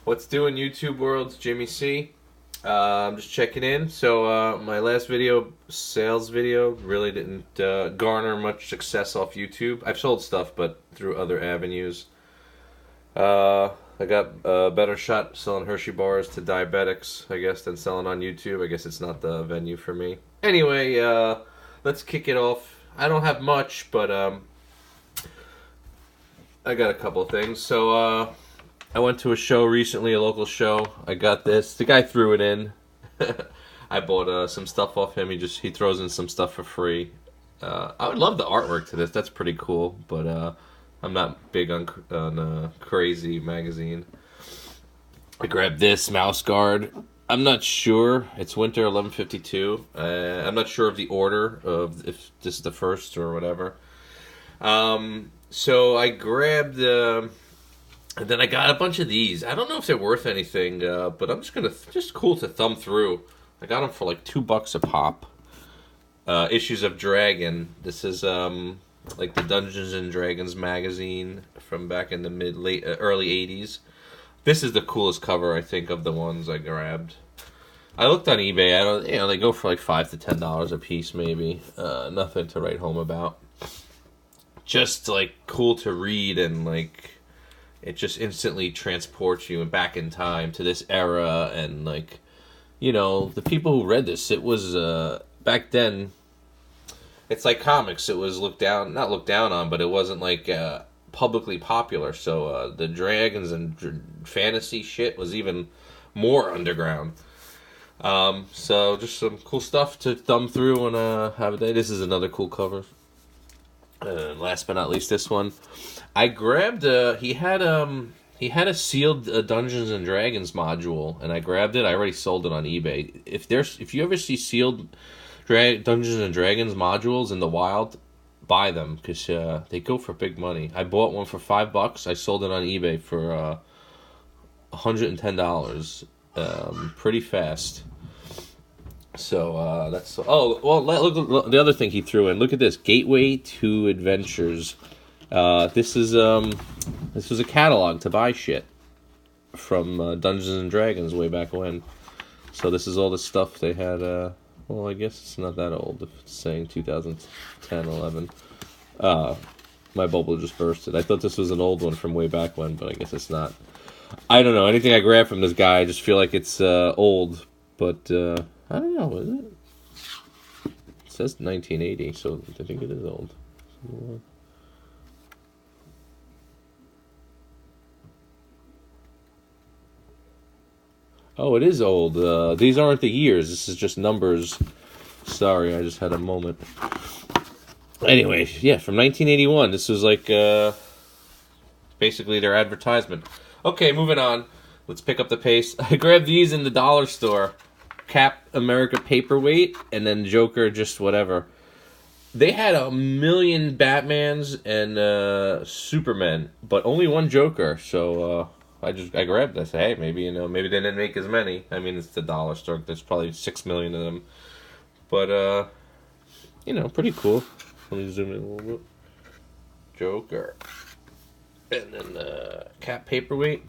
What's doing, YouTube world? It's Jimmy C. I'm just checking in. So my last video, sales video, really didn't garner much success off YouTube. I've sold stuff, but through other avenues. I got a better shot selling Hershey bars to diabetics, I guess, than selling on YouTube. I guess it's not the venue for me. Anyway, let's kick it off. I don't have much, but I got a couple of things. So I went to a show recently, a local show. I got this. The guy threw it in. I bought some stuff off him. He throws in some stuff for free. I would love the artwork to this. That's pretty cool, but I'm not big on Crazy magazine. I grabbed this mouse guard. I'm not sure. It's winter 1152. I'm not sure of the order of if this is the first or whatever. So I grabbed. And then I got a bunch of these. I don't know if they're worth anything, but I'm just cool to thumb through. I got them for like $2 a pop. Issues of Dragon. This is like the Dungeons and Dragons magazine from back in the early 80s. This is the coolest cover, I think, of the ones I grabbed. I looked on eBay. They go for like $5 to $10 a piece, maybe. Nothing to write home about. Just like cool to read, and like it just instantly transports you back in time to this era. And like, the people who read this, it was back then. It's like comics. It was not looked down on, but it wasn't like publicly popular. So the dragons and fantasy shit was even more underground. So just some cool stuff to thumb through and have a day. This is another cool cover. Last but not least, this one I grabbed. He had a sealed Dungeons and Dragons module, and I grabbed it. I already sold it on eBay. If you ever see sealed Dungeons and Dragons modules in the wild, buy them, because they go for big money. I bought one for $5. I sold it on eBay for $110, pretty fast. So that's look, the other thing he threw in. Look at this, Gateway to Adventures. This was a catalog to buy shit from Dungeons and Dragons way back when. So this is all the stuff they had. I guess it's not that old if it's saying 2010, 11. My bubble just bursted. I thought this was an old one from way back when, but I guess it's not. I don't know. Anything I grab from this guy, I just feel like it's old, but I don't know, is it? It says 1980, so I think it is old. Oh, it is old. These aren't the years. This is just numbers. Sorry, I just had a moment. Anyway, yeah, from 1981. This was like basically their advertisement. Okay, moving on. Let's pick up the pace. I grabbed these in the dollar store. Cap America paperweight, and then Joker just whatever. They had 1 million Batmans and Supermen, but only one Joker. So I grabbed it. I said, hey, maybe maybe they didn't make as many. I mean, it's the dollar store. There's probably 6 million of them, but pretty cool. Let me zoom in a little bit. Joker, and then Cap paperweight.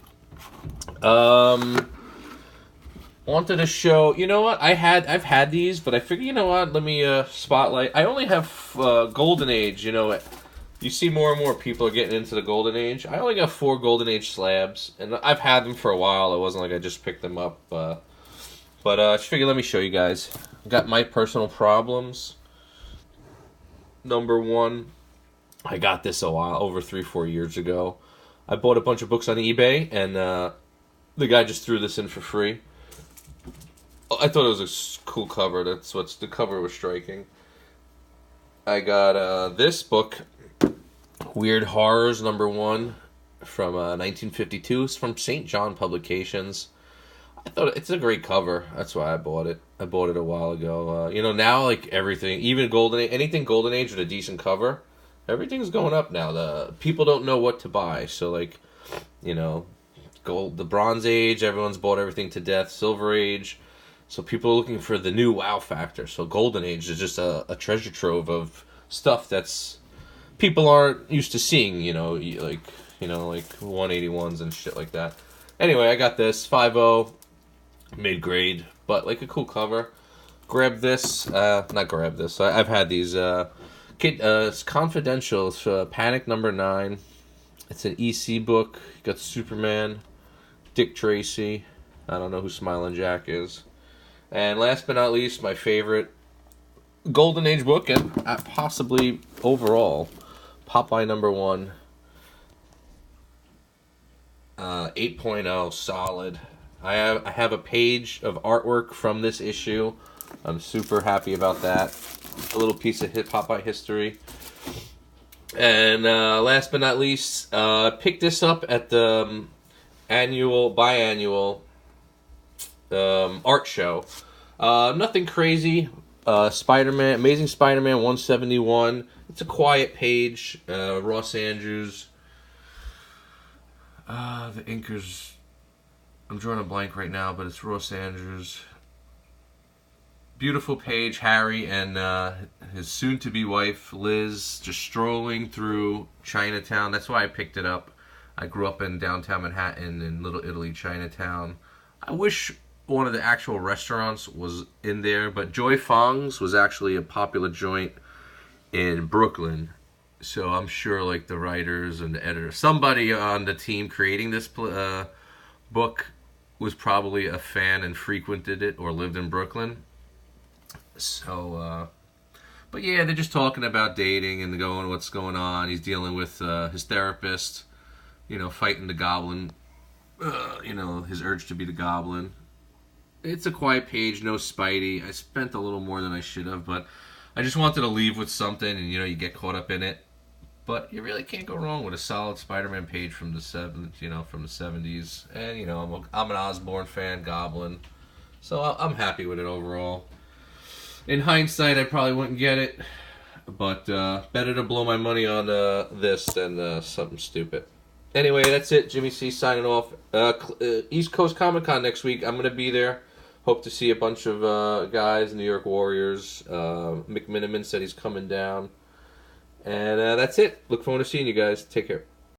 Wanted to show, what, I've had these, but I figured, let me spotlight. I only have Golden Age, you see more and more people are getting into the Golden Age. I only got 4 Golden Age slabs, and I've had them for a while. It wasn't like I just picked them up, but I just figured let me show you guys. I got My Personal Problems, number 1. I got this over 3-4 years ago. I bought a bunch of books on eBay, and the guy just threw this in for free. I thought it was a cool cover. The cover was striking. I got this book, Weird Horrors, number 1, from 1952. It's from St. John Publications. I thought it's a great cover. That's why I bought it. I bought it a while ago. Now like everything, even anything Golden Age with a decent cover, everything's going up now. The people don't know what to buy. So like, the Bronze Age, everyone's bought everything to death. Silver Age. So people are looking for the new wow factor. So Golden Age is just a treasure trove of stuff that's people aren't used to seeing. Like 181s and shit like that. Anyway, I got this 5.0 mid-grade, but like a cool cover. Grab this, not grab this. I've had these. It's Confidential. It's Panic Number 9. It's an EC book. You got Superman, Dick Tracy. I don't know who Smiling Jack is. And last but not least, my favorite Golden Age book, and possibly overall, Popeye number 1. 8.0 solid. I have a page of artwork from this issue. I'm super happy about that. A little piece of Popeye history. And last but not least, picked this up at the biannual art show. Nothing crazy. Spider-Man, Amazing Spider-Man 171. It's a quiet page. Ross Andrews. The inkers, I'm drawing a blank right now, but it's Ross Andrews. Beautiful page, Harry and his soon-to-be wife, Liz, just strolling through Chinatown. That's why I picked it up. I grew up in downtown Manhattan in Little Italy, Chinatown. I wish one of the actual restaurants was in there, but Joy Fong's was actually a popular joint in Brooklyn. So I'm sure like the writers and the editor, somebody on the team creating this book was probably a fan and frequented it or lived in Brooklyn. So, but yeah, they're just talking about dating and going, what's going on. He's dealing with his therapist, fighting the goblin, his urge to be the goblin. It's a quiet page, no Spidey. I spent a little more than I should have, but I just wanted to leave with something, and you get caught up in it. But you really can't go wrong with a solid Spider-Man page from the from the 70s. And I'm an Osborn fan, Goblin, so I'm happy with it overall. In hindsight, I probably wouldn't get it, but better to blow my money on this than something stupid. Anyway, that's it. Jimmy C signing off. East Coast Comic Con next week. I'm gonna be there. Hope to see a bunch of guys, New York Warriors. McMiniman said he's coming down. And that's it. Look forward to seeing you guys. Take care.